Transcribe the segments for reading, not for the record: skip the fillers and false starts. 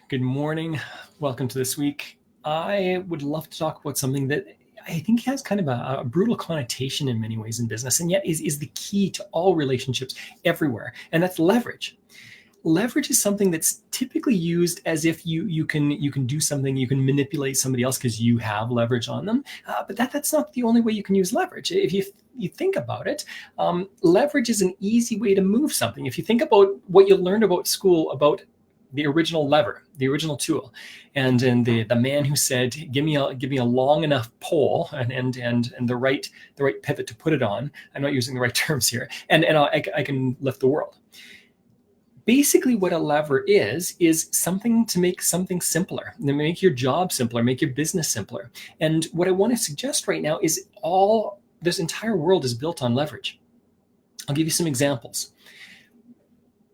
Good morning. Welcome to this week. I would love to talk about something that I think has kind of a brutal connotation in many ways in business, and yet is the key to all relationships everywhere, and that's leverage. Leverage is something that's typically used as if you can do something, you can manipulate somebody else because you have leverage on them. But that's not the only way you can use leverage. If you think about it, leverage is an easy way to move something. If you think about what you learned about school about the original lever, the original tool, and the man who said, "Give me a long enough pole and the right pivot to put it on." I'm not using the right terms here, and I can lift the world. Basically, what a lever is something to make something simpler, to make your job simpler, make your business simpler. And what I want to suggest right now is all this entire world is built on leverage. I'll give you some examples.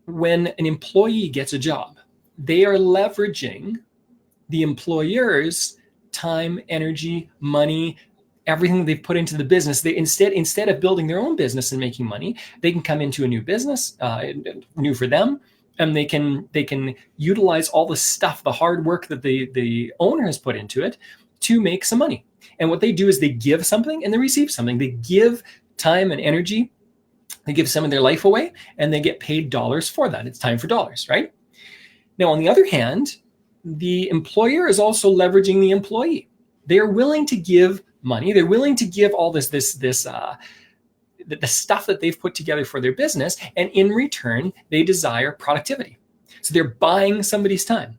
When an employee gets a job, they are leveraging the employer's time, energy, money, everything they've put into the business. They instead of building their own business and making money, they can come into a new business, new for them, and they can utilize all the stuff, the hard work that the owner has put into it to make some money. And what they do is they give something and they receive something. They give time and energy. They give some of their life away, and they get paid dollars for that. It's time for dollars, right? Now, on the other hand, the employer is also leveraging the employee. They're willing to give money. They're willing to give all the stuff that they've put together for their business, and in return, they desire productivity. So they're buying somebody's time.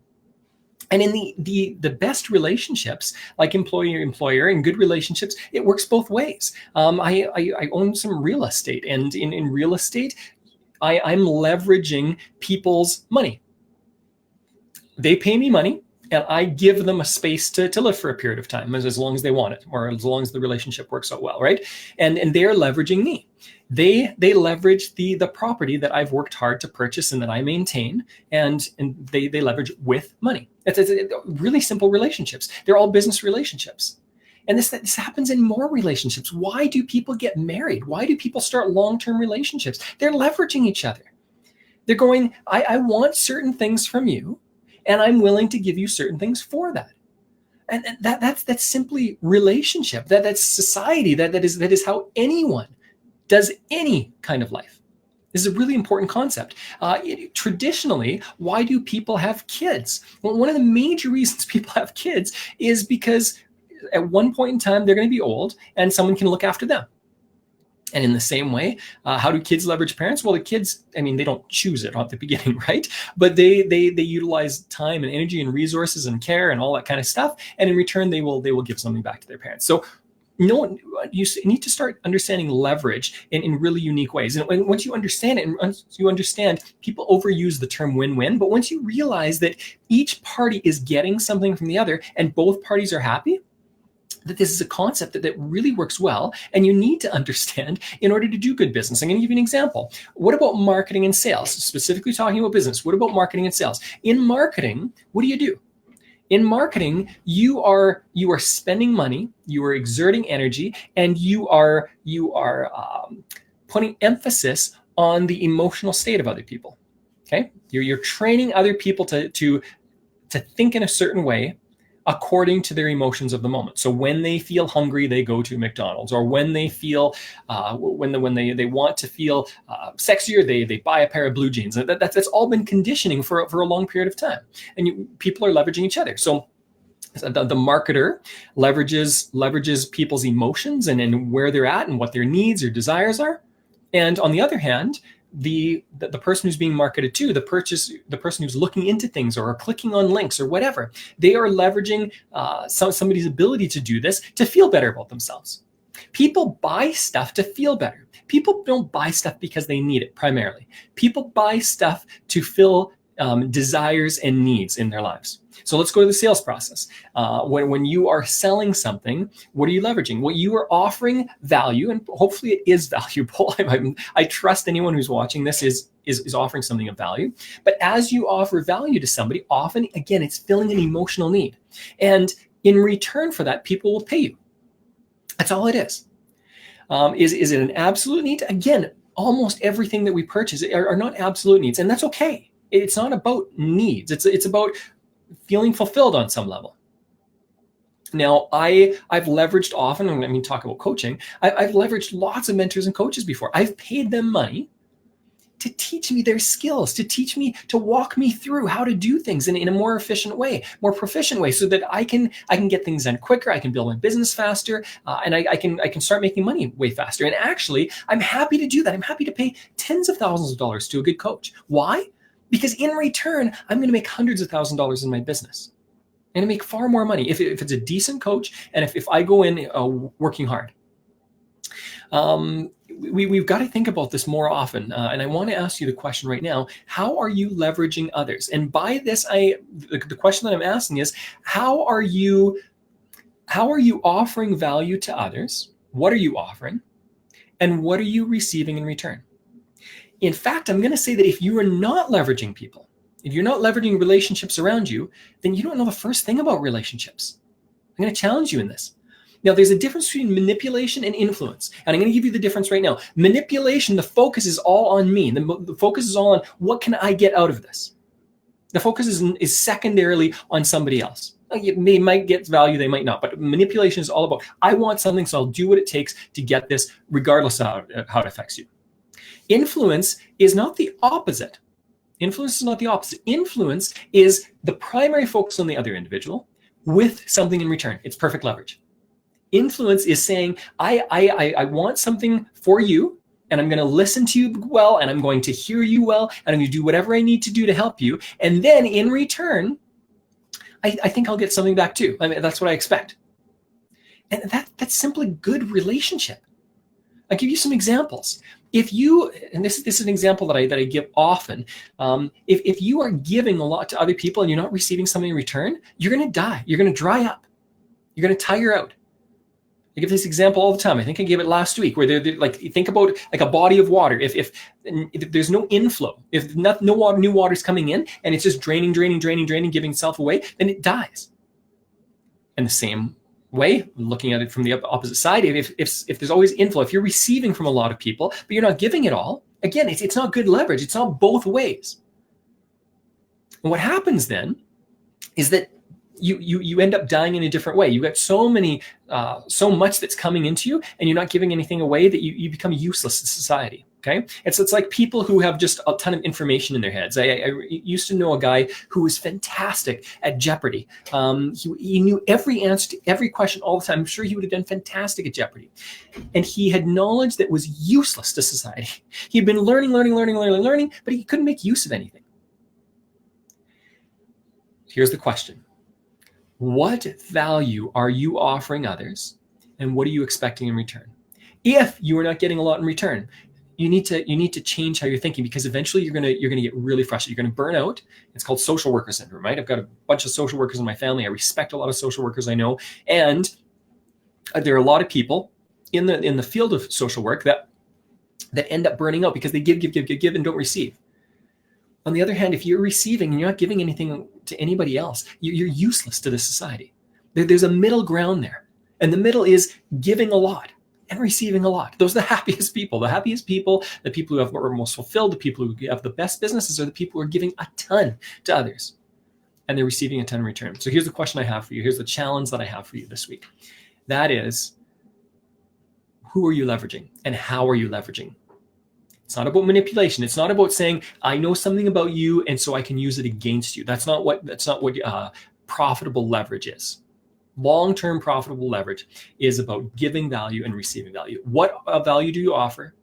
And in the best relationships, like employer-employer and good relationships, it works both ways. I own some real estate, and in real estate, I'm leveraging people's money. They pay me money, and I give them a space to live for a period of time, as long as they want it, or as long as the relationship works out well, right? And they're leveraging me. They leverage the property that I've worked hard to purchase and that I maintain, and they leverage with money. It's really simple relationships. They're all business relationships. And this happens in more relationships. Why do people get married? Why do people start long-term relationships? They're leveraging each other. They're going, I want certain things from you, and I'm willing to give you certain things for that. And that's simply relationship. That's society. That is how anyone does any kind of life. This is a really important concept. Traditionally, why do people have kids? Well, one of the major reasons people have kids is because at one point in time, they're going to be old and someone can look after them. And in the same way, how do kids leverage parents? Well, the kids, they don't choose it at the beginning, right? But they utilize time and energy and resources and care and all that kind of stuff. And in return, they will give something back to their parents. So you need to start understanding leverage in really unique ways. And once you understand it, and once you understand, people overuse the term win-win. But once you realize that each party is getting something from the other and both parties are happy, that this is a concept that really works well, and you need to understand in order to do good business. I'm going to give you an example. What about marketing and sales? Specifically talking about business, what about marketing and sales? In marketing, what do? In marketing, you are spending money, you are exerting energy, and you are putting emphasis on the emotional state of other people. Okay, you're training other people to think in a certain way according to their emotions of the moment. So when they feel hungry, they go to McDonald's, or when they feel when they want to feel sexier, they buy a pair of blue jeans. That's all been conditioning for a long period of time, and people are leveraging each other. So the marketer leverages people's emotions and where they're at and what their needs or desires are, and on the other hand, the person who's being marketed to, the person who's looking into things or clicking on links or whatever, they are leveraging somebody's ability to do this to feel better about themselves. People buy stuff to feel better. People don't buy stuff because they need it primarily. People buy stuff to fill desires and needs in their lives. So let's go to the sales process. When you are selling something, what are you leveraging? Well, you are offering value, and hopefully it is valuable. I trust anyone who's watching this is offering something of value. But as you offer value to somebody, often, again, it's filling an emotional need. And in return for that, people will pay you. That's all it is. Is it an absolute need? Again, almost everything that we purchase are not absolute needs, and that's okay. It's not about needs. It's about feeling fulfilled on some level. Now, I've leveraged often, I mean, talk about coaching, I've leveraged lots of mentors and coaches before. I've paid them money to teach me their skills, to teach me, to walk me through how to do things in a more efficient way, more proficient way, so that I can get things done quicker, I can build my business faster, and I can start making money way faster. And actually, I'm happy to do that. I'm happy to pay tens of thousands of dollars to a good coach. Why? Because in return, I'm going to make hundreds of thousands of dollars in my business. I'm going to make far more money if it's a decent coach and if I go in working hard. We've got to think about this more often. And I want to ask you the question right now: how are you leveraging others? And by this, the question that I'm asking is, how are you offering value to others? What are you offering? And what are you receiving in return? In fact, I'm going to say that if you are not leveraging people, if you're not leveraging relationships around you, then you don't know the first thing about relationships. I'm going to challenge you in this. Now, there's a difference between manipulation and influence. And I'm going to give you the difference right now. Manipulation, the focus is all on me. The focus is all on what can I get out of this. The focus is secondarily on somebody else. They might get value, they might not. But manipulation is all about, I want something, so I'll do what it takes to get this, regardless of how it affects you. Influence is not the opposite. Influence is not the opposite. Influence is the primary focus on the other individual with something in return. It's perfect leverage. Influence is saying, I want something for you, and I'm going to listen to you well, and I'm going to hear you well, and I'm going to do whatever I need to do to help you. And then in return, I think I'll get something back too. I mean, that's what I expect. And that's simply good relationship. I'll give you some examples. If you, and this is an example that I give often, if you are giving a lot to other people and you're not receiving something in return, you're going to die. You're going to dry up. You're going to tire out. I give this example all the time. I think I gave it last week, where they're like, think about like a body of water. If there's no inflow, if no new water is coming in and it's just draining, giving itself away, then it dies. And the same way, looking at it from the opposite side, if there's always inflow, if you're receiving from a lot of people, but you're not giving it all, again, it's not good leverage. It's not both ways. And what happens then is that you end up dying in a different way. You've got so much that's coming into you, and you're not giving anything away, that you become useless to society. Okay, it's like people who have just a ton of information in their heads. I used to know a guy who was fantastic at Jeopardy. He knew every answer to every question all the time. I'm sure he would have done fantastic at Jeopardy. And he had knowledge that was useless to society. He'd been learning, but he couldn't make use of anything. Here's the question. What value are you offering others, and what are you expecting in return? If you are not getting a lot in return, you need to change how you're thinking, because eventually you're gonna get really frustrated. You're gonna burn out. It's called social worker syndrome, right? I've got a bunch of social workers in my family. I respect a lot of social workers I know, and there are a lot of people in the field of social work that end up burning out because they give and don't receive. On the other hand, if you're receiving and you're not giving anything to anybody else, you're useless to the society. There's a middle ground there. And the middle is giving a lot and receiving a lot. Those are the happiest people. The happiest people, the people who are most fulfilled, the people who have the best businesses, are the people who are giving a ton to others. And they're receiving a ton in return. So here's the question I have for you. Here's the challenge that I have for you this week. That is, who are you leveraging and how are you leveraging? It's not about manipulation. It's not about saying, I know something about you and so I can use it against you. That's not what profitable leverage is. Long-term profitable leverage is about giving value and receiving value. What value do you offer,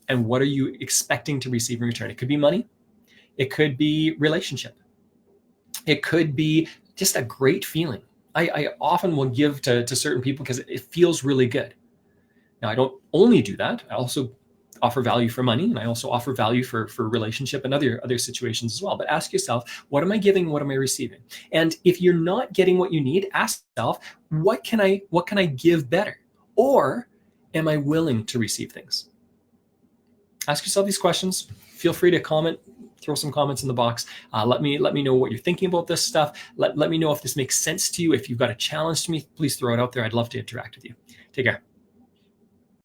and what are you expecting to receive in return? It could be money. It could be relationship. It could be just a great feeling. I often will give to certain people because it feels really good. Now, I don't only do that. I also offer value for money, and I also offer value for relationship and other situations as well. But ask yourself, what am I giving? What am I receiving? And if you're not getting what you need, ask yourself, what can I give better? Or am I willing to receive things? Ask yourself these questions. Feel free to comment. Throw some comments in the box. Let me know what you're thinking about this stuff. Let me know if this makes sense to you. If you've got a challenge to me, please throw it out there. I'd love to interact with you. Take care.